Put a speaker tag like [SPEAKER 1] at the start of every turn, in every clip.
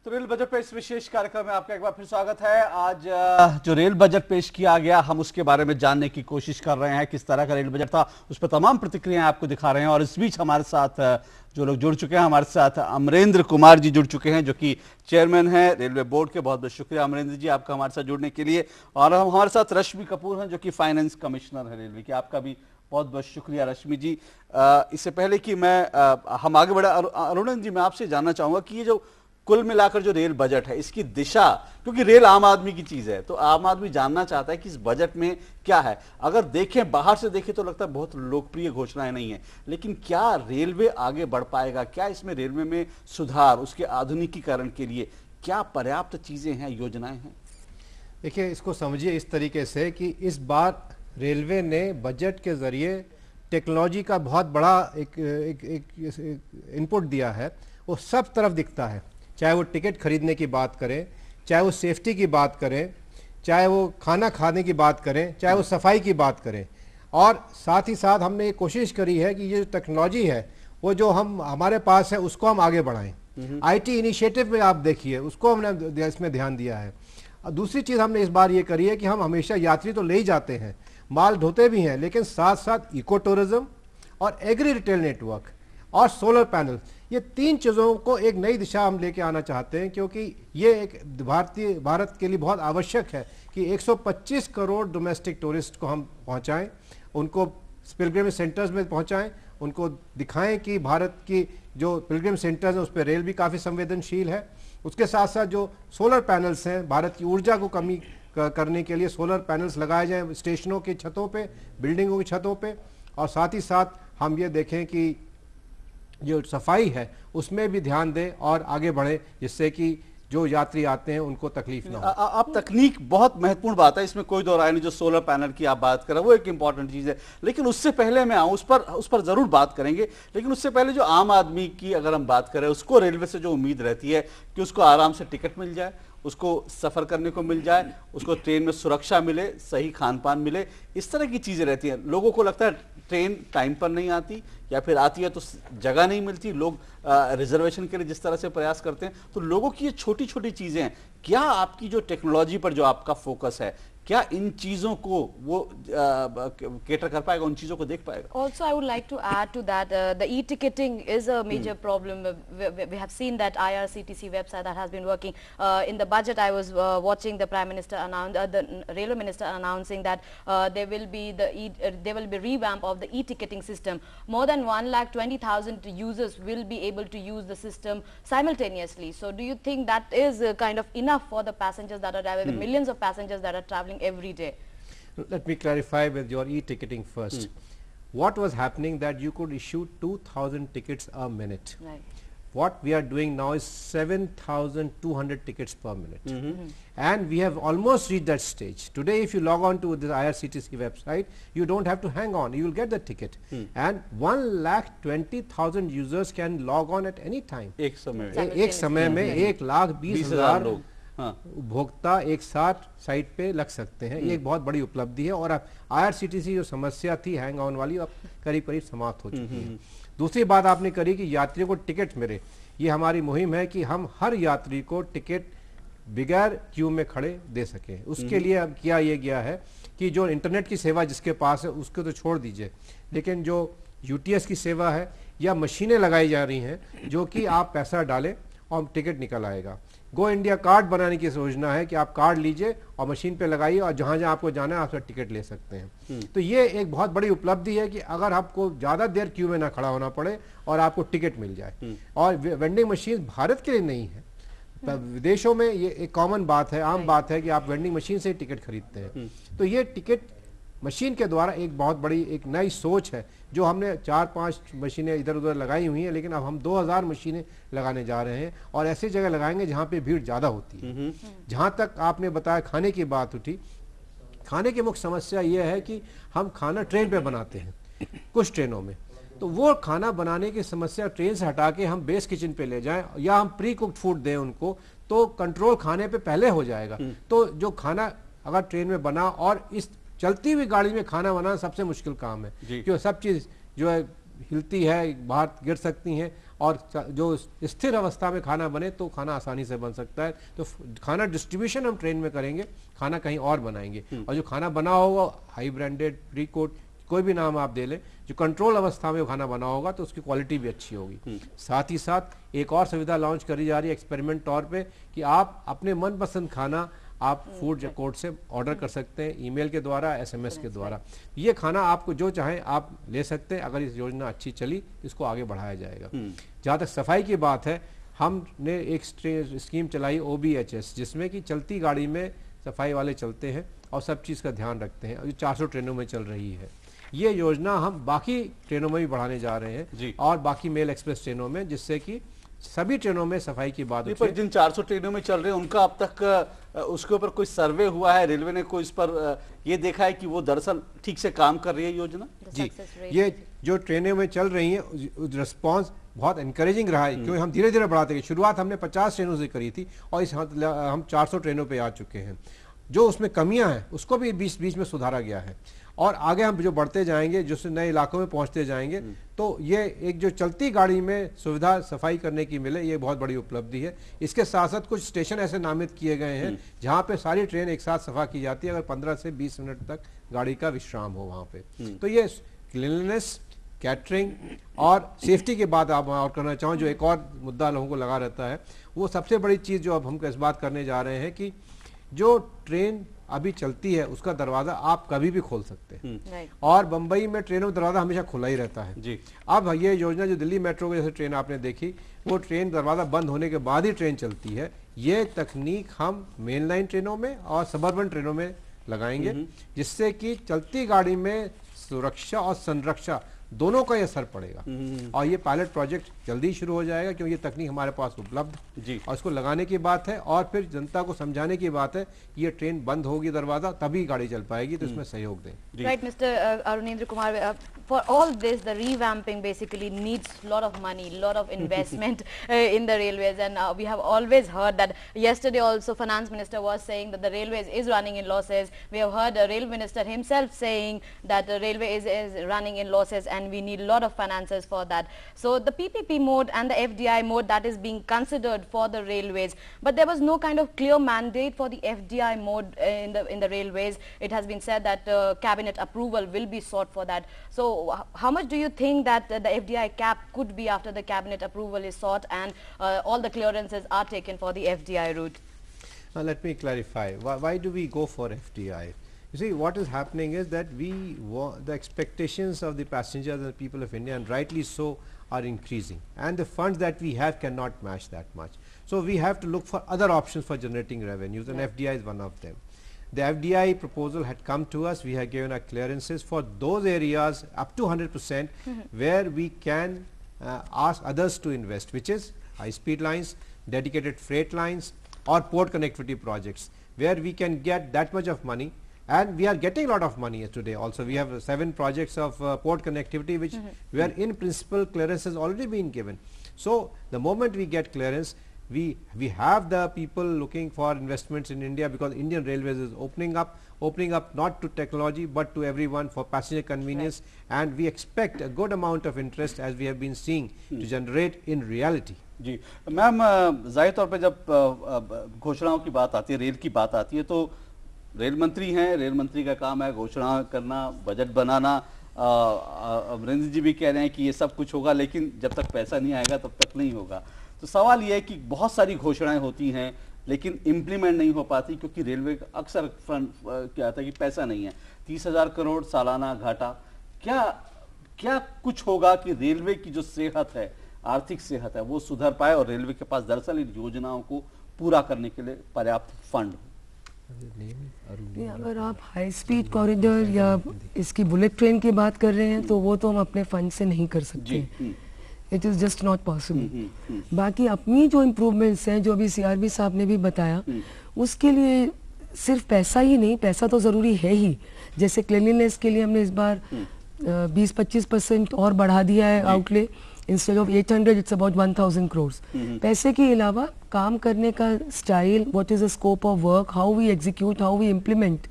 [SPEAKER 1] तो rail budget पे इस विशेष कार्यक्रम में आपका एक बार फिर स्वागत है। आज जो रेल बजट पेश किया गया, हम उसके बारे में जानने की कोशिश कर रहे हैं। किस तरह का रेल बजट था, उस पर तमाम प्रतिक्रियाएं आपको दिखा रहे हैं। और इस बीच हमारे साथ जो लोग जुड़ चुके हैं, हमारे साथ अमरेंद्र कुमार जी जुड़ चुके हैं, जो कि चेयरमैन हैं रेलवे बोर्ड के। बहुत बहुत शुक्रिया अमरेंद्र जी आपका हमारे साथ जुड़ने के लिए। और हमारे साथ रश्मि कपूर हैं, जो कि फाइनेंस कमिश्नर है रेलवे की। आपका भी बहुत बहुत शुक्रिया रश्मि जी। इससे पहले कि हम आगे बढ़े, अरुण जी मैं आपसे जानना चाहूंगा कि ये जो कुल मिलाकर जो रेल बजट है, इसकी दिशा, क्योंकि रेल आम आदमी की चीज है, तो आम आदमी जानना चाहता है कि इस बजट में क्या है। अगर देखें, बाहर से देखें तो लगता है बहुत लोकप्रिय घोषणाएं नहीं है, लेकिन क्या रेलवे आगे बढ़ पाएगा? क्या इसमें रेलवे में सुधार, उसके आधुनिकीकरण के लिए क्या पर्याप्त चीजें हैं, योजनाएं हैं?
[SPEAKER 2] देखिए, इसको समझिए इस तरीके से कि इस बार रेलवे ने बजट के जरिए टेक्नोलॉजी का बहुत बड़ा एक इनपुट दिया है। वो सब तरफ दिखता है, चाहे वो टिकट खरीदने की बात करें, चाहे वो सेफ्टी की बात करें, चाहे वो खाना खाने की बात करें, चाहे वो सफाई की बात करें। और साथ ही साथ हमने ये कोशिश करी है कि ये जो टेक्नोलॉजी है वो जो हमारे पास है उसको हम आगे बढ़ाएं। आईटी इनिशिएटिव में आप देखिए, उसको हमने इसमें ध्यान दिया है। और दूसरी चीज़ हमने इस बार ये करी है कि हम हमेशा यात्री तो ले ही जाते हैं, माल ढोते भी हैं, लेकिन साथ साथ इको टूरिज्म और एग्री रिटेल नेटवर्क और सोलर पैनल, ये तीन चीज़ों को एक नई दिशा हम लेके आना चाहते हैं। क्योंकि ये एक भारत के लिए बहुत आवश्यक है कि 125 करोड़ डोमेस्टिक टूरिस्ट को हम पहुंचाएं, उनको पिलग्रिम सेंटर्स में पहुंचाएं, उनको दिखाएं कि भारत की जो पिलग्रिम सेंटर्स हैं उस पर रेल भी काफ़ी संवेदनशील है। उसके साथ साथ जो सोलर पैनल्स हैं, भारत की ऊर्जा को कमी करने के लिए सोलर पैनल्स लगाए जाएं स्टेशनों की छतों पे, बिल्डिंगों की छतों पे। और साथ ही साथ हम ये देखें कि जो सफाई है उसमें भी ध्यान दें और आगे बढ़े, जिससे कि जो यात्री आते हैं उनको तकलीफ ना हो।
[SPEAKER 1] अब तकनीक बहुत महत्वपूर्ण बात है, इसमें कोई दो राय नहीं। जो सोलर पैनल की आप बात कर रहे हैं वो एक इंपॉर्टेंट चीज है, लेकिन उससे पहले मैं आऊं, उस पर जरूर बात करेंगे। लेकिन उससे पहले जो आम आदमी की अगर हम बात करें, उसको रेलवे से जो उम्मीद रहती है कि उसको आराम से टिकट मिल जाए, उसको सफर करने को मिल जाए, उसको ट्रेन में सुरक्षा मिले, सही खान पान मिले, इस तरह की चीजें रहती हैं। लोगों को लगता है ट्रेन टाइम पर नहीं आती, या फिर आती है तो जगह नहीं मिलती। लोग रिजर्वेशन के लिए जिस तरह से प्रयास करते हैं, तो लोगों की ये छोटी छोटी चीजें हैं। क्या आपकी जो टेक्नोलॉजी पर जो आपका फोकस है, क्या इन चीजों को वो केटर कर पाएगा, उन चीजों को देख पाएगा?
[SPEAKER 3] Also, I would like to add to that, the e-ticketing is a major problem. We have seen that IRCTC website that has been working. In the budget, I was watching the Prime Minister announce, the Railway Minister announcing that there will be revamp of the e-ticketing system. More than 1,20,000 users will be able to use the system simultaneously. So, do you think that is kind of enough for the passengers that are traveling, the millions of passengers that are traveling every day?
[SPEAKER 2] Let me clarify with your e-ticketing first. What was happening that you could issue 2,000 tickets a minute.
[SPEAKER 3] Right.
[SPEAKER 2] What we are doing now is 7,200 tickets per minute. And we have almost reached that stage. Today, if you log on to the IRCTC website, you don't have to hang on, you will get the ticket. And 1,20,000 users can log on at any time.
[SPEAKER 1] एक समय
[SPEAKER 2] में 1,20,000 लोग उपभोक्ता एक साथ site पे लग सकते हैं। ये एक बहुत बड़ी उपलब्धि है। और अब IRCTC जो समस्या थी हैंग ऑन वाली, अब करीब करीब समाप्त हो चुकी है। दूसरी बात आपने करी कि यात्रियों को टिकट मिले। ये हमारी मुहिम है कि हम हर यात्री को टिकट बिगैर क्यू में खड़े दे सकें। उसके लिए अब किया ये गया है कि जो इंटरनेट की सेवा जिसके पास है उसको तो छोड़ दीजिए, लेकिन जो UTS की सेवा है या मशीनें लगाई जा रही हैं जो कि आप पैसा डालें और टिकट निकल आएगा। गो इंडिया कार्ड बनाने की योजना है कि आप कार्ड लीजिए और मशीन पे लगाइए और जहां जहां आपको जाना है आप टिकट ले सकते हैं। तो ये एक बहुत बड़ी उपलब्धि है कि अगर आपको ज्यादा देर क्यू में ना खड़ा होना पड़े और आपको टिकट मिल जाए। और वेंडिंग मशीन भारत के लिए नहीं है, विदेशों में ये एक कॉमन बात है, आम बात है कि आप वेंडिंग मशीन से टिकट खरीदते हैं। तो ये टिकट मशीन के द्वारा एक बहुत बड़ी एक नई सोच है, जो हमने 4-5 मशीनें इधर उधर लगाई हुई हैं, लेकिन अब हम 2000 मशीनें लगाने जा रहे हैं। और ऐसी जगह लगाएंगे जहां पे भीड़ ज़्यादा होती है। जहां तक आपने बताया खाने की बात उठी, खाने की मुख्य समस्या ये है कि हम खाना ट्रेन पे बनाते हैं कुछ ट्रेनों में, तो वो खाना बनाने की समस्या ट्रेन से हटा के हम बेस किचन पे ले जाएं या हम प्री कुक्ड फूड दें उनको, तो कंट्रोल खाने पे पहले हो जाएगा। तो जो खाना अगर ट्रेन में बना, और इस चलती हुई गाड़ी में खाना बनाना सबसे मुश्किल काम है, क्योंकि सब चीज जो है हिलती है, बाहर गिर सकती हैं, और जो स्थिर अवस्था में खाना बने तो खाना आसानी से बन सकता है। तो खाना डिस्ट्रीब्यूशन हम ट्रेन में करेंगे, खाना कहीं और बनाएंगे, और जो खाना बना होगा हाई ब्रांडेड, प्री कोट, कोई भी नाम आप दे लें, जो कंट्रोल अवस्था में खाना बना होगा तो उसकी क्वालिटी भी अच्छी होगी। साथ ही साथ एक और सुविधा लॉन्च करी जा रही है एक्सपेरिमेंट तौर पे कि आप अपने मनपसंद खाना आप फूड कोर्ट से ऑर्डर कर सकते हैं, ईमेल के द्वारा, एसएमएस के द्वारा। ये खाना आपको जो चाहें आप ले सकते हैं। अगर इस योजना अच्छी चली इसको आगे बढ़ाया जाएगा। जहाँ तक सफाई की बात है, हमने एक स्कीम चलाई OBHS, जिसमें कि चलती गाड़ी में सफाई वाले चलते हैं और सब चीज़ का ध्यान रखते हैं। अभी 400 ट्रेनों में चल रही है ये योजना। हम बाकी ट्रेनों में भी बढ़ाने जा रहे हैं और बाकी मेल एक्सप्रेस ट्रेनों में, जिससे कि सभी ट्रेनों में सफाई की बात
[SPEAKER 1] पर जिन 400 ट्रेनों में चल रहे हैं उनका अब तक उसके ऊपर कोई सर्वे हुआ है? रेलवे ने कोई इस पर ये देखा है कि वो दरअसल ठीक से काम कर रही है योजना?
[SPEAKER 2] जी, ये जो ट्रेनें में चल रही हैं रिस्पांस बहुत एनकरेजिंग रहा है, क्योंकि हम धीरे धीरे बढ़ाते गए। शुरुआत हमने 50 ट्रेनों से करी थी और इस हम 400 ट्रेनों पे आ चुके हैं। जो उसमें कमियां हैं उसको भी बीच में सुधारा गया है, और आगे हम जो बढ़ते जाएंगे, जो नए इलाकों में पहुंचते जाएंगे, तो ये एक जो चलती गाड़ी में सुविधा सफाई करने की मिले, ये बहुत बड़ी उपलब्धि है। इसके साथ साथ कुछ स्टेशन ऐसे नामित किए गए हैं जहां पे सारी ट्रेन एक साथ सफा की जाती है, अगर 15 से 20 मिनट तक गाड़ी का विश्राम हो वहां पे। तो ये क्लीनलीनेस, कैटरिंग और सेफ्टी की बात आप और करना चाहूँ, जो एक और मुद्दा लोगों को लगा रहता है, वो सबसे बड़ी चीज़ जो अब हम इस बात करने जा रहे हैं कि जो ट्रेन अभी चलती है उसका दरवाजा आप कभी भी खोल सकते हैं, और बंबई में ट्रेनों का दरवाजा हमेशा खुला ही रहता है जी। अब ये योजना जो दिल्ली मेट्रो की जैसे ट्रेन आपने देखी, वो ट्रेन दरवाजा बंद होने के बाद ही ट्रेन चलती है। ये तकनीक हम मेन लाइन ट्रेनों में और सबअर्बन ट्रेनों में लगाएंगे, जिससे कि चलती गाड़ी में सुरक्षा और संरक्षा दोनों का ये असर पड़ेगा। और ये पायलट प्रोजेक्ट जल्दी शुरू हो जाएगा, क्योंकि ये तकनीक हमारे पास उपलब्ध जी, और इसको लगाने की बात है और फिर जनता को समझाने की बात है। ये ट्रेन बंद होगी दरवाजा तभी गाड़ी चल पाएगी, तो इसमें सहयोग दें।
[SPEAKER 3] Right mister Arunendra Kumar, for all this the revamping basically needs lot of money, lot of investment in the railways, and we have always heard that. Yesterday also finance minister was saying that the railways is running in losses. We have heard the rail minister himself saying that the railway is running in losses and we need a lot of finances for that. So the PPP mode and the FDI mode that is being considered for the railways, but there was no kind of clear mandate for the FDI mode in the railways. It has been said that cabinet approval will be sought for that. So how much do you think that the FDI cap could be after the cabinet approval is sought and all the clearances are taken for the FDI route?
[SPEAKER 2] Let me clarify. Why do we go for FDI? You see, what is happening is that the expectations of the passengers and the people of India, and rightly so, are increasing, and the funds that we have cannot match that much. So we have to look for other options for generating revenues, and FDI is one of them. The FDI proposal had come to us. We have given our clearances for those areas up to 100% where we can ask others to invest, which is high-speed lines, dedicated freight lines, or port connectivity projects, where we can get that much of money. And we are getting a lot of money today also. We have 7 projects of port connectivity which where in principle clearance has already been given. So the moment we get clearance, we have the people looking for investments in India, because Indian Railways is opening up not to technology but to everyone for passenger convenience, and we expect a good amount of interest, as we have been seeing, to generate in reality.
[SPEAKER 1] जी ma'am, जाहिर तौर पे जब घोषणाओं की बात आती है, रेल की बात आती है, तो रेल मंत्री हैं, रेल मंत्री का काम है घोषणा करना, बजट बनाना। अमरेंद्र जी भी कह रहे हैं कि ये सब कुछ होगा, लेकिन जब तक पैसा नहीं आएगा तब तक नहीं होगा। तो सवाल ये है कि बहुत सारी घोषणाएं होती हैं लेकिन इम्प्लीमेंट नहीं हो पाती, क्योंकि रेलवे का अक्सर फंड क्या आता है कि पैसा नहीं है। 30,000 करोड़ सालाना घाटा। क्या कुछ होगा कि रेलवे की जो सेहत है, आर्थिक सेहत है, वो सुधर पाए और रेलवे के पास दरअसल इन योजनाओं को पूरा करने के लिए पर्याप्त फंड हो?
[SPEAKER 4] अगर आप हाई स्पीड कॉरिडोर या इसकी बुलेट ट्रेन की बात कर रहे हैं तो वो तो हम अपने फंड से नहीं कर सकते, it is just not possible. बाकी अपनी जो इम्प्रूवमेंट्स हैं, जो अभी सीआरबी साहब ने भी बताया, उसके लिए सिर्फ पैसा ही नहीं, पैसा तो ज़रूरी है ही। जैसे क्लीनलीनेस के लिए हमने इस बार 20-25% और बढ़ा दिया है outlay, instead of 800 it's about 1000 crore. पैसे के अलावा काम करने का style, what is the scope of work, how we execute, how we implement,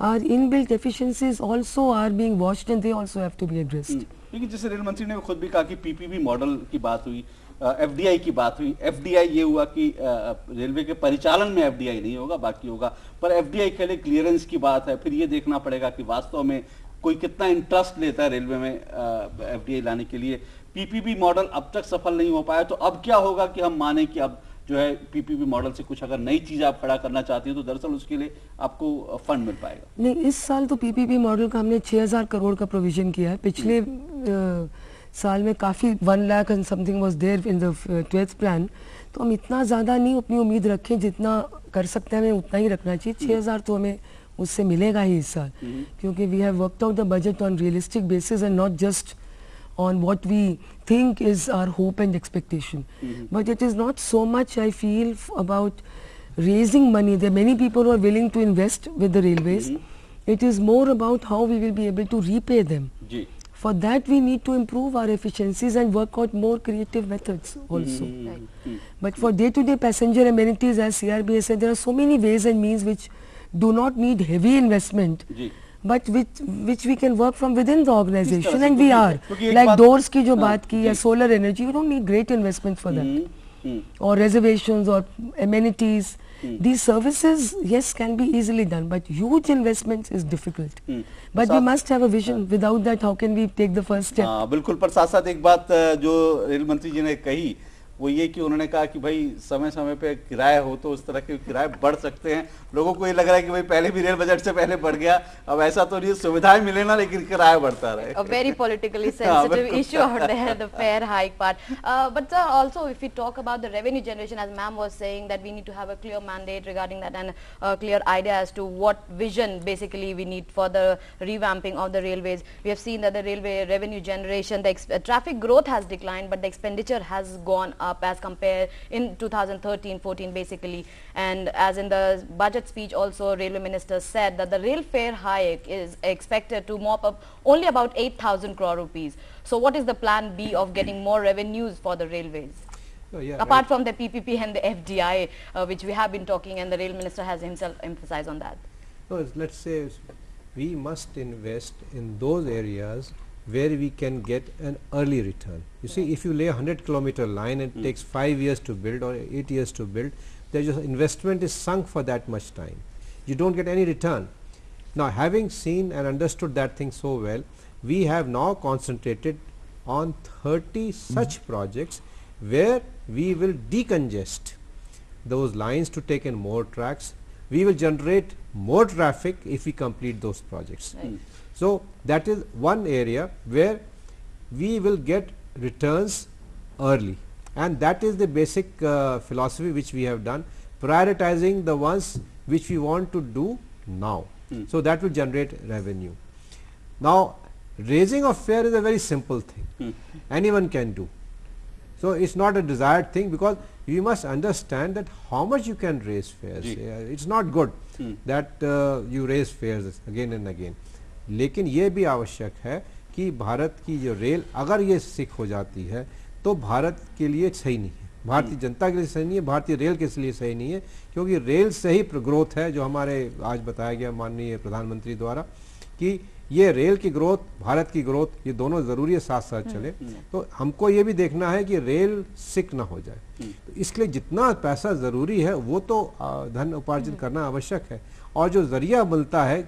[SPEAKER 4] our inbuilt efficiencies also are being watched and they also have to be addressed.
[SPEAKER 1] लेकिन जैसे rail मंत्री ने खुद भी कहा कि पीपीपी मॉडल की बात हुई, एफडीआई की बात हुई। एफडीआई ये हुआ कि रेलवे के परिचालन में एफडीआई नहीं होगा, बाकी होगा, पर एफडीआई के लिए क्लियरेंस की बात है। फिर ये देखना पड़ेगा कि वास्तव में कोई कितना इंटरेस्ट लेता है रेलवे में एफडीआई लाने के लिए। पीपीपी मॉडल अब तक सफल नहीं हो पाया, तो अब क्या होगा कि हम माने कि अब जो है पीपीपी मॉडल से कुछ अगर नई चीज आप खड़ा करना चाहती हैं तो दरअसल उसके लिए आपको फंड मिल पाएगा?
[SPEAKER 4] नहीं, इस साल तो पीपीपी मॉडल का हमने 6000 करोड़ का प्रोविजन किया है। पिछले साल में काफ़ी 1 lakh and something was there in the 12th plan, तो हम इतना ज़्यादा नहीं अपनी उम्मीद रखें, जितना कर सकते हैं हमें उतना ही रखना चाहिए। 6000 तो हमें उससे मिलेगा ही इस साल, क्योंकि we have worked out the budget on realistic basis and not just on what we think is our hope and expectation. But it is not so much, I feel, about raising money. There are many people who are willing to invest with the railways. It is more about how we will be able to repay them. For that we need to improve our efficiencies and work out more creative methods also. But for day-to-day passenger amenities, as CRBA said, there are so many ways and means which do not need heavy investment. But which we can work from within the organization, and we are, like doors की जो बात की या solar energy, you don't need great investment for that, or reservations or amenities. These services, yes, can be easily done, but huge investments is difficult. But we must have a vision. Without that, how can we take the first step?
[SPEAKER 1] बिल्कुल। पर साथ साथ एक बात जो rail मंत्री जी ने कही वो ये कि उन्होंने कहा कि भाई समय समय पे किराया हो तो उस तरह के किराए बढ़ सकते हैं। लोगों को ये लग रहा है कि भाई पहले भी रेल बजट से पहले बढ़ गया, अब ऐसा तो नहीं, सुविधाएं मिले ना लेकिन किराया बढ़ता रहे।
[SPEAKER 3] A very politically sensitive issue out there, the fare hike part. But also if we talk about the revenue generation, as ma'am was saying, that we need to have a clear mandate regarding that and a clear idea as to what vision basically we need for the revamping of the railways. We have seen that the railway revenue generation, the traffic growth has declined, but the expenditure has gone up as compared in 2013-14 basically. And as in the budget speech also, railway minister said that the rail fare hike is expected to mop up only about 8,000 crore rupees. So what is the plan B of getting more revenues for the railways? Apart from the PPP and the FDI, which we have been talking, and the rail minister has himself emphasized on that.
[SPEAKER 2] No, let's say we must invest in those areas where we can get an early return. You see, if you lay a 100-kilometer line and it takes 5 years to build or 8 years to build, the investment is sunk for that much time. You don't get any return. Now, having seen and understood that thing so well, we have now concentrated on 30 such projects where we will decongest those lines to take in more tracks. We will generate more traffic if we complete those projects. So that is one area where we will get returns early, and that is the basic philosophy which we have done, prioritizing the ones which we want to do now. So that will generate revenue. Now, raising of fare is a very simple thing. Anyone can do. So it's not a desired thing, because you must understand that how much you can raise fares. It's not good that you raise fares again and again. लेकिन ये भी आवश्यक है कि भारत की जो rail अगर ये सिक हो जाती है तो भारत के लिए सही नहीं है, भारतीय जनता के लिए सही नहीं है, भारतीय रेल के लिए सही नहीं है, क्योंकि रेल से ही ग्रोथ है, जो हमारे आज बताया गया माननीय प्रधानमंत्री द्वारा कि ये रेल की ग्रोथ, भारत की ग्रोथ, ये दोनों जरूरी है, साथ साथ चले। तो हमको ये भी देखना है कि रेल सिक ना हो जाए, तो इसलिए जितना पैसा जरूरी है वो तो धन उपार्जन करना आवश्यक है, और जो जरिया मिलता है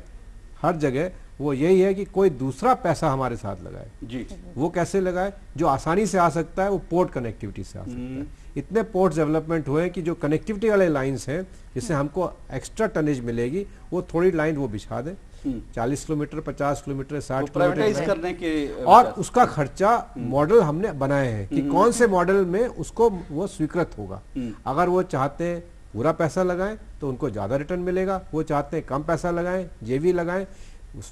[SPEAKER 2] हर जगह वो यही है कि कोई दूसरा पैसा हमारे साथ लगाए जी। वो कैसे लगाए? जो आसानी से आ सकता है वो पोर्ट कनेक्टिविटी से आ सकता है। इतने पोर्ट डेवलपमेंट हुए कि जो कनेक्टिविटी वाले लाइंस हैं जिससे हमको एक्स्ट्रा टनेज मिलेगी, वो थोड़ी लाइन वो बिछा दे, 40 किलोमीटर, 50 किलोमीटर, 60 किलोमीटर करने के, और उसका खर्चा मॉडल हमने बनाए हैं कि कौन से मॉडल में उसको वो स्वीकृत होगा। अगर वो चाहते हैं पूरा पैसा लगाएं तो उनको ज्यादा रिटर्न मिलेगा, वो चाहते हैं कम पैसा लगाएं, जेवी लगाएं,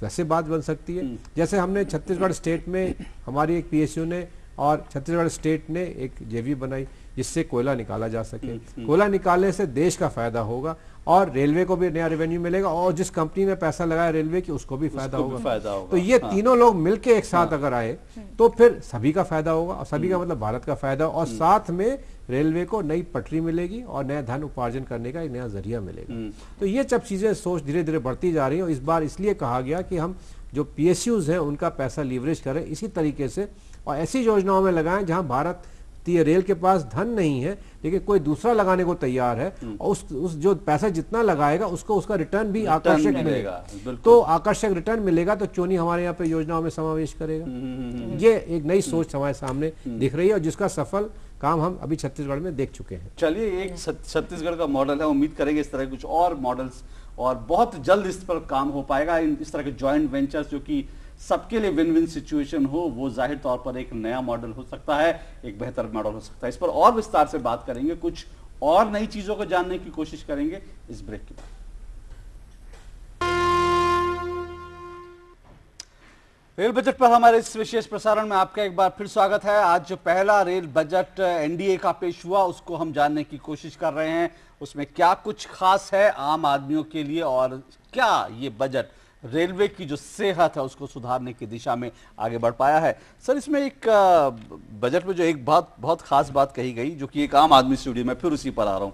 [SPEAKER 2] वैसे बात बन सकती है। जैसे हमने छत्तीसगढ़ स्टेट में हमारी एक पीएसयू ने और छत्तीसगढ़ स्टेट ने एक जेवी बनाई जिससे कोयला निकाला जा सके। कोयला निकालने से देश का फायदा होगा और रेलवे को भी नया रेवेन्यू मिलेगा और जिस कंपनी ने पैसा लगाया रेलवे की उसको भी फायदा होगा। तो ये तीनों लोग मिलके एक साथ अगर आए तो फिर सभी का फायदा होगा और सभी का मतलब भारत का फायदा, और साथ में रेलवे को नई पटरी मिलेगी और नया धन उपार्जन करने का एक नया जरिया मिलेगा। तो ये सब चीजें सोच धीरे धीरे बढ़ती जा रही है। इस बार इसलिए कहा गया कि हम जो PSUs हैं उनका पैसा लीवरेज करें इसी तरीके से और ऐसी योजनाओं में लगाएं जहां भारत रेल के पास धन नहीं है लेकिन कोई दूसरा लगाने को तैयार है और उस जो पैसा जितना लगाएगा उसको उसका रिटर्न भी आकर्षक मिलेगा। तो आकर्षक रिटर्न मिलेगा तो क्यों नहीं हमारे यहाँ पे योजनाओं में समावेश करेगा। ये एक नई सोच हमारे सामने दिख रही है और जिसका सफल काम हम अभी छत्तीसगढ़ में देख चुके हैं।
[SPEAKER 1] चलिए, एक छत्तीसगढ़ का मॉडल है, उम्मीद करेंगे इस तरह कुछ और मॉडल्स और बहुत जल्द इस पर काम हो पाएगा। इस तरह के जॉइंट वेंचर्स जो कि सबके लिए विन विन सिचुएशन हो, वो जाहिर तौर पर एक नया मॉडल हो सकता है, एक बेहतर मॉडल हो सकता है। इस पर और विस्तार से बात करेंगे, कुछ और नई चीजों को जानने की कोशिश करेंगे इस ब्रेक के बाद। रेल बजट पर हमारे इस विशेष प्रसारण में आपका एक बार फिर स्वागत है। आज जो पहला रेल बजट एनडीए का पेश हुआ उसको हम जानने की कोशिश कर रहे हैं, उसमें क्या कुछ खास है आम आदमियों के लिए और क्या ये बजट रेलवे की जो सेहत है उसको सुधारने की दिशा में आगे बढ़ पाया है। सर, इसमें एक बजट में जो एक बहुत खास बात कही गई जो कि एक आम आदमी स्टूडियो में फिर उसी पर आ रहा हूँ,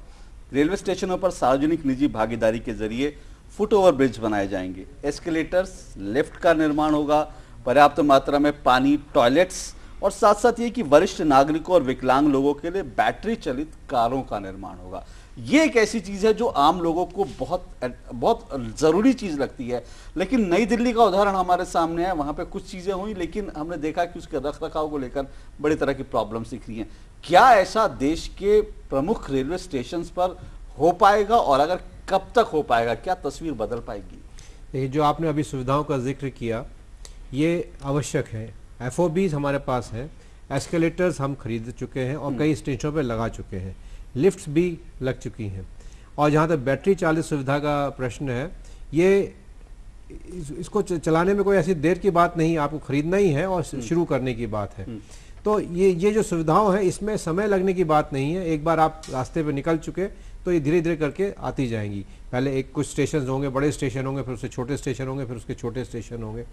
[SPEAKER 1] रेलवे स्टेशनों पर सार्वजनिक निजी भागीदारी के जरिए फुट ओवर ब्रिज बनाए जाएंगे, एस्केलेटर्स, लिफ्ट का निर्माण होगा, पर्याप्त मात्रा में पानी, टॉयलेट्स और साथ साथ ये कि वरिष्ठ नागरिकों और विकलांग लोगों के लिए बैटरी चलित कारों का निर्माण होगा। ये एक ऐसी चीज है जो आम लोगों को बहुत जरूरी चीज लगती है, लेकिन नई दिल्ली का उदाहरण हमारे सामने है। वहां पे कुछ चीजें हुई लेकिन हमने देखा कि उसके रख रखाव को लेकर बड़ी तरह की प्रॉब्लम्स दिख रही हैं। क्या ऐसा देश के प्रमुख रेलवे स्टेशन पर हो पाएगा और अगर कब तक हो पाएगा, क्या तस्वीर बदल पाएगी?
[SPEAKER 2] जो आपने अभी सुविधाओं का जिक्र किया ये आवश्यक है। FOBs हमारे पास है, एस्केलेटर्स हम खरीद चुके हैं और कई स्टेशनों पर लगा चुके हैं, लिफ्ट्स भी लग चुकी हैं और जहाँ तक बैटरी चालित सुविधा का प्रश्न है, ये इसको चलाने में कोई ऐसी देर की बात नहीं, आपको खरीदना ही है और शुरू करने की बात है। तो ये जो सुविधाओं है इसमें समय लगने की बात नहीं है। एक बार आप रास्ते पे निकल चुके तो ये धीरे धीरे करके आती जाएंगी। पहले एक कुछ स्टेशन होंगे, बड़े स्टेशन होंगे, फिर उससे छोटे स्टेशन होंगे, फिर उसके छोटे स्टेशन होंगे।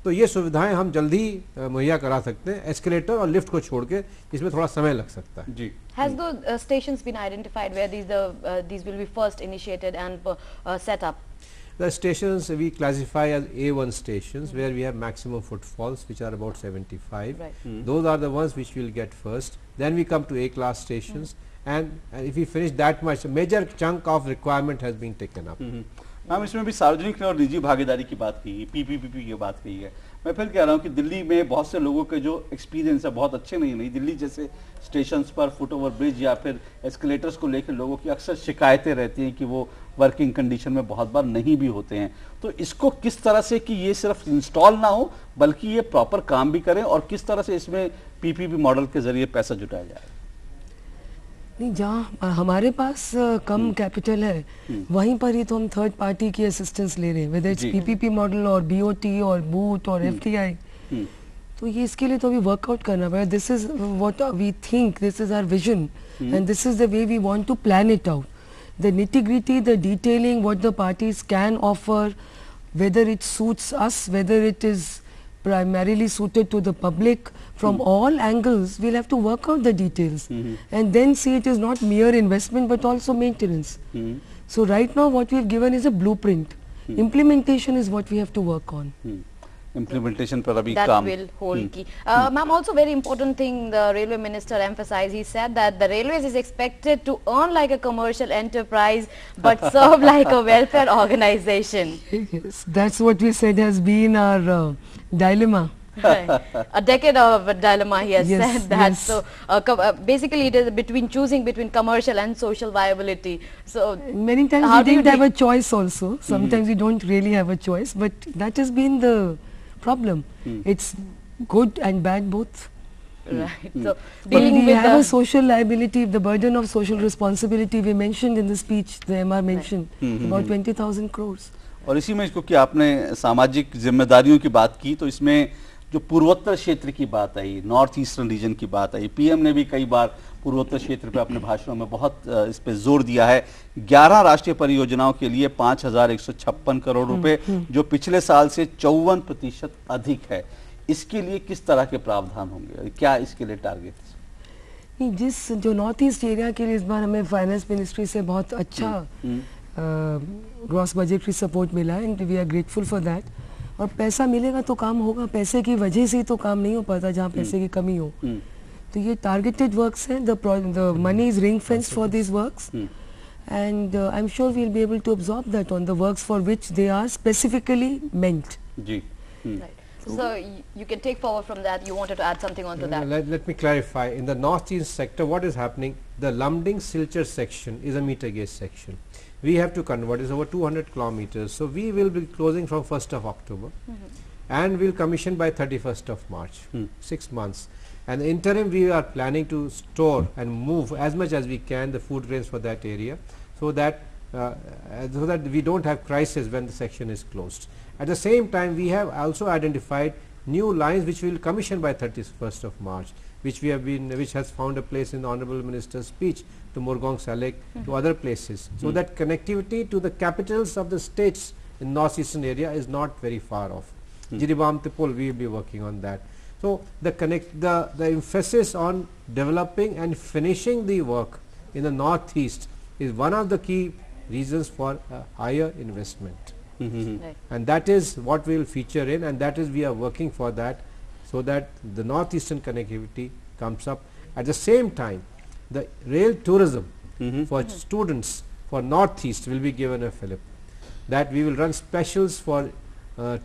[SPEAKER 2] तो ये सुविधाएं हम जल्दी मुहैया करा सकते हैं, एस्केलेटर और लिफ्ट को छोड़ के, इसमें थोड़ा समय लग सकता है। जी।
[SPEAKER 3] Has those stations been identified where these will be first initiated and set up?
[SPEAKER 2] The stations we classify as A1 stations where we have maximum footfalls which are about 75.
[SPEAKER 3] Right.
[SPEAKER 2] Those are the ones which we will get first. Then we come to A class stations and if we finish that much, a major chunk of requirement has been taken up.
[SPEAKER 1] Ma'am, इसमें भी सार्वजनिक और निजी भागीदारी की बात कही है, PPP की बात कही है। मैं फिर कह रहा हूँ कि दिल्ली में बहुत से लोगों के जो एक्सपीरियंस है बहुत अच्छे नहीं दिल्ली जैसे स्टेशंस पर फुट ओवर ब्रिज या फिर एस्केलेटर्स को लेकर लोगों की अक्सर शिकायतें रहती हैं कि वो वर्किंग कंडीशन में बहुत बार नहीं भी होते हैं। तो इसको किस तरह से कि ये सिर्फ इंस्टॉल ना हो बल्कि ये प्रॉपर काम भी करें और किस तरह से इसमें PPP मॉडल के जरिए पैसा जुटाया जाए?
[SPEAKER 4] नहीं, जहाँ हमारे पास कम कैपिटल है वहीं पर ही तो हम थर्ड पार्टी की असिस्टेंस ले रहे हैं, वेदर इट्स PPP मॉडल और BOT और बूट और FTI। तो ये इसके लिए तो अभी वर्कआउट करना पड़ेगा। This is what we think, this is our vision and this is the way we want to plan it out. The nitty-gritty, the detailing, what the parties can offer, whether it suits us, whether it is primarily suited to the public, from all angles, we'll have to work out the details and then see it is not mere investment but also maintenance. So right now what we've given is a blueprint. Implementation is what we have to work on.
[SPEAKER 1] Implementation पर अभी
[SPEAKER 3] that
[SPEAKER 1] काम
[SPEAKER 3] will hold key. Ma'am, also very important thing the railway minister emphasized, he said that the railways is expected to earn like a commercial enterprise but serve like a welfare organization.
[SPEAKER 4] Yes, that's what we said has been our dilemma.
[SPEAKER 3] A decade of dilemma, he has
[SPEAKER 4] Yes,
[SPEAKER 3] said that.
[SPEAKER 4] yes.
[SPEAKER 3] So basically it is choosing between commercial and social viability. So
[SPEAKER 4] Many times
[SPEAKER 3] how
[SPEAKER 4] we
[SPEAKER 3] do you
[SPEAKER 4] didn't have a
[SPEAKER 3] de-
[SPEAKER 4] choice also. Sometimes we don't really have a choice, but that has been the problem. It's good and bad both.
[SPEAKER 3] right. So
[SPEAKER 4] But
[SPEAKER 3] dealing
[SPEAKER 4] we
[SPEAKER 3] with
[SPEAKER 4] have a
[SPEAKER 3] the
[SPEAKER 4] social liability, the burden of social responsibility we mentioned in the speech, the MR mentioned, about 20,000 crores.
[SPEAKER 1] और इसी में इसको कि आपने सामाजिक जिम्मेदारियों की बात की तो इसमें जो पूर्वोत्तर क्षेत्र की बात आई, नॉर्थ ईस्टर्न रीजन की बात आई, पीएम ने भी कई बार पूर्वोत्तर क्षेत्र पे अपने भाषणों में बहुत इस पे जोर दिया है। 11 राष्ट्रीय परियोजनाओं के लिए 5,156 करोड़ रुपए, जो पिछले साल से 54% अधिक है। इसके लिए किस तरह के प्रावधान होंगे, क्या इसके लिए टारगेट?
[SPEAKER 4] नहीं, जिस जो नॉर्थ ईस्ट एरिया के लिए इस बार हमें फाइनेंस मिनिस्ट्री से बहुत अच्छा ग्रॉस बजटरी सपोर्ट मिला है and we are grateful for that. और पैसा मिलेगा तो काम होगा, पैसे की वजह से ही तो काम नहीं हो पाता जहाँ पैसे की कमी हो। तो ये टारगेटेड वर्क्स हैं, the money is ring fenced for this works and I'm sure we'll be able to absorb that on the works for which they are specifically meant.
[SPEAKER 1] जी.
[SPEAKER 3] Right. So you can take forward from that. You wanted to add something onto that.
[SPEAKER 2] Let me clarify. In the northeast sector, what is happening? The Lumding-Silchar section is a meter gauge section. We have to convert. It's over 200 kilometers. So we will be closing from 1st of October, and we'll commission by 31st of March. 6 months. And the interim, we are planning to store and move as much as we can the food grains for that area, so that we don't have crisis when the section is closed. At the same time, we have also identified new lines which we will commission by 31st of March, which has found a place in the Honorable Minister's speech to Morgong Salek, to other places, so that connectivity to the capitals of the states in northeastern area is not very far off. Jiribam Tipul, we will be working on that. So the emphasis on developing and finishing the work in the northeast is one of the key reasons for higher investment.
[SPEAKER 3] Right.
[SPEAKER 2] And that is what we will feature in, and that is we are working for that, so that the northeastern connectivity comes up. At the same time, the rail tourism for students for northeast will be given a fillip. That we will run specials for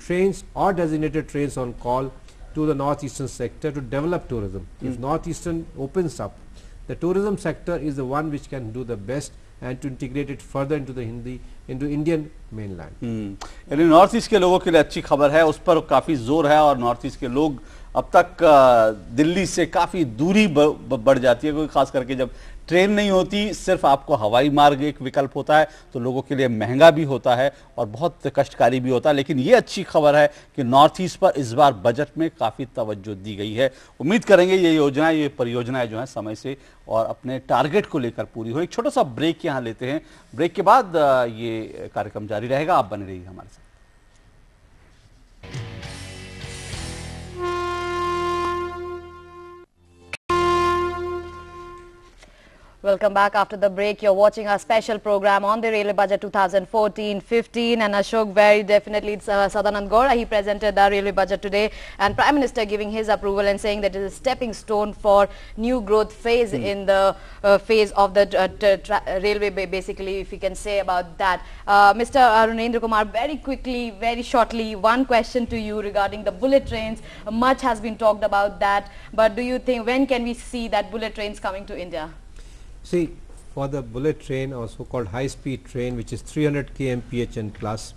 [SPEAKER 2] trains or designated trains on call to the northeastern sector to develop tourism. If northeastern opens up, the tourism sector is the one which can do the best, and to integrate it further into into Indian mainland.
[SPEAKER 1] यानी north east के लोगों के लिए अच्छी खबर है, उस पर काफी जोर है, और नॉर्थ ईस्ट के लोग अब तक दिल्ली से काफी दूरी बढ़ जाती है, क्योंकि खास करके जब ट्रेन नहीं होती, सिर्फ आपको हवाई मार्ग एक विकल्प होता है, तो लोगों के लिए महंगा भी होता है और बहुत कष्टकारी भी होता है। लेकिन ये अच्छी खबर है कि नॉर्थ ईस्ट पर इस बार बजट में काफी तवज्जो दी गई है। उम्मीद करेंगे ये योजनाएं, ये परियोजनाएं जो है समय से और अपने टारगेट को लेकर पूरी हो। एक छोटा सा ब्रेक यहाँ लेते हैं, ब्रेक के बाद ये कार्यक्रम जारी रहेगा, आप बने रहिए हमारे साथ।
[SPEAKER 3] Welcome back after the break. You're watching our special program on the Railway Budget 2014-15, and Ashok, very definitely it's Sadanand Gaura. He presented the Railway Budget today, and Prime Minister giving his approval and saying that it is a stepping stone for new growth phase in the phase of the railway, basically, if you can say about that. Mr. Arunendra Kumar, very quickly, very shortly, one question to you regarding the bullet trains. Much has been talked about that, but do you think, when can we see that bullet trains coming to India?
[SPEAKER 2] See, for the bullet train, or so-called high-speed train, which is 300 kmph and plus,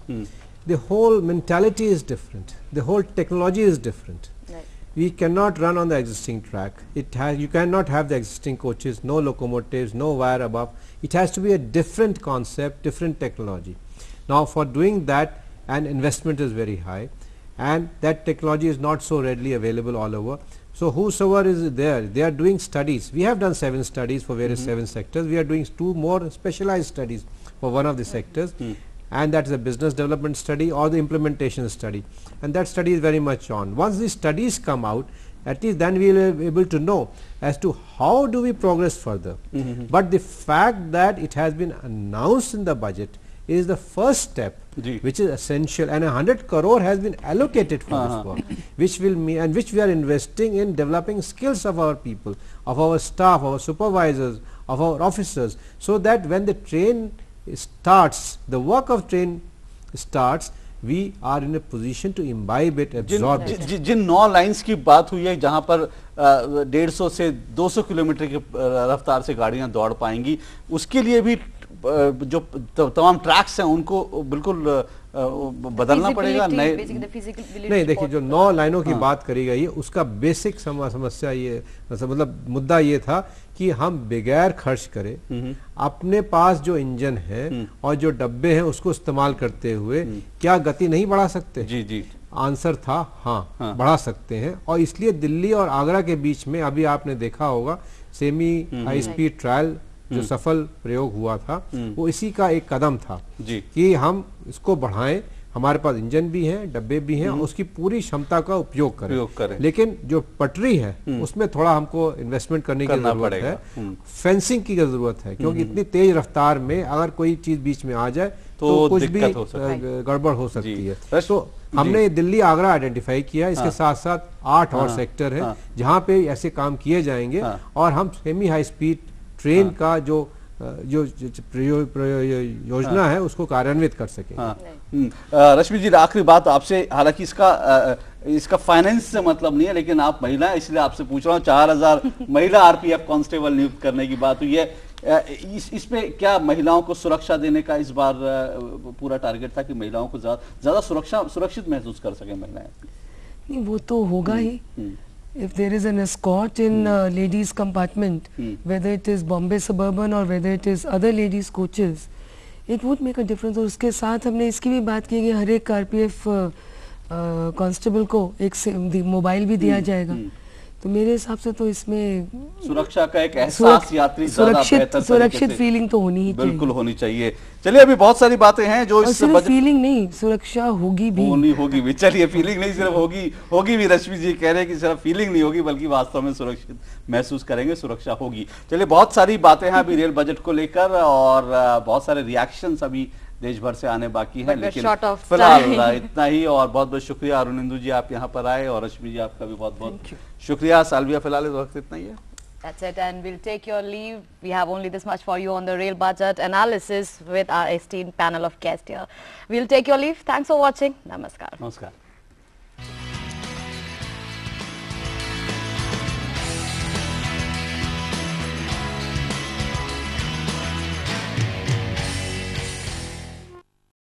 [SPEAKER 2] the whole mentality is different. The whole technology is different.
[SPEAKER 3] Right.
[SPEAKER 2] We cannot run on the existing track. You cannot have the existing coaches, no locomotives, no wire above. It has to be a different concept, different technology. Now, for doing that, an investment is very high, and that technology is not so readily available all over. So whosoever is there, they are doing studies. We have done 7 studies for various 7 sectors. We are doing 2 more specialized studies for one of the sectors, and that is a business development study or the implementation study, and that study is very much on. Once these studies come out, at least then we will be able to know as to how do we progress further. But the fact that it has been announced in the budget is the first step, which is essential, and 100 crore has been allocated for this work, which will mean, and which we are investing in developing skills of our people, of our staff, our supervisors, of our officers, so that when the train starts, the work of train starts, we are in a position to imbibe it, absorb it.
[SPEAKER 1] जिन 9 lines की बात हुई है, जहां पर 150 से 200 kilometre की रफ्तार से गाड़ियां दौड़ पाएंगी, उसके लिए भी जो तमाम ट्रैक्स हैं उनको बिल्कुल बदलना पड़ेगा।
[SPEAKER 2] नहीं, देखिए, जो 9 लाइनों की बात करी गई है, उसका बेसिक समस्या ये, मतलब मुद्दा ये था कि हम बगैर खर्च करें अपने पास जो इंजन है और जो डब्बे हैं उसको इस्तेमाल करते हुए क्या गति नहीं बढ़ा सकते?
[SPEAKER 1] जी जी।
[SPEAKER 2] आंसर था हाँ, बढ़ा सकते हैं। और इसलिए दिल्ली और आगरा के बीच में अभी आपने देखा होगा सेमी हाई स्पीड ट्रायल जो सफल प्रयोग हुआ था, वो इसी का एक कदम था
[SPEAKER 1] जी।
[SPEAKER 2] कि हम इसको बढ़ाएं, हमारे पास इंजन भी हैं, डब्बे भी हैं, उसकी पूरी क्षमता का उपयोग करें। लेकिन जो पटरी है उसमें थोड़ा हमको इन्वेस्टमेंट करने की जरूरत है, फेंसिंग की जरूरत है, क्योंकि इतनी तेज रफ्तार में अगर कोई चीज बीच में आ जाए तो कुछ भी गड़बड़ हो सकती है। तो हमने दिल्ली आगरा आइडेंटिफाई किया, इसके साथ साथ 8 और सेक्टर है जहाँ पे ऐसे काम किए जाएंगे और हम सेमी हाई स्पीड ट्रेन का जो योजना है उसको कार्यान्वित कर सकें।
[SPEAKER 1] रश्मि जी, आखिरी बात आपसे, हालांकि इसका फाइनेंस से मतलब नहीं है, लेकिन आप महिला हैं इसलिए आपसे पूछ रहा हूँ। 4000 महिला आरपीएफ कांस्टेबल नियुक्त करने की बात हुई है, इसमें क्या महिलाओं को सुरक्षा देने का इस बार पूरा टारगेट था कि महिलाओं को ज्यादा सुरक्षित महसूस कर सके महिलाएं?
[SPEAKER 4] नहीं, वो तो होगा ही। If there is an escort in ladies compartment, whether it is Bombay Suburban or whether it is other ladies coaches, it would make a difference। और उसके साथ हमने इसकी भी बात की कि हर एक आरपीएफ कांस्टेबल को एक मोबाइल भी दिया जाएगा। तो मेरे हिसाब से तो इसमें
[SPEAKER 1] सुरक्षा का एक एहसास यात्री
[SPEAKER 4] सुरक्षित फीलिंग तो होनी ही चाहिए,
[SPEAKER 1] बिल्कुल होनी चाहिए। चलिए, अभी बहुत सारी बातें हैं जो इस
[SPEAKER 4] फीलिंग नहीं, सुरक्षा होगी भी।
[SPEAKER 1] चलिए, फीलिंग नहीं सिर्फ होगी भी, रश्मि जी कह रहे हैं कि सिर्फ फीलिंग नहीं होगी बल्कि वास्तव में सुरक्षित महसूस करेंगे, सुरक्षा होगी। चलिए, बहुत सारी बातें हैं अभी रेल बजट को लेकर और बहुत सारे रिएक्शंस अभी देश भर से आने बाकी हैं, लेकिन फिलहाल इतना ही। और बहुत बहुत शुक्रिया अरुणिंदु जी, आप यहाँ पर आए, और रश्मि जी आपका भी बहुत बहुत शुक्रिया। सालविया, फिलहाल इस वक्त इतना ही है।
[SPEAKER 3] That's it, and we'll take your leave. We have only this much for you on the rail budget analysis with our esteemed panel of guests here. We'll take your leave. Thanks for watching. Namaskar.
[SPEAKER 1] नमस्कार।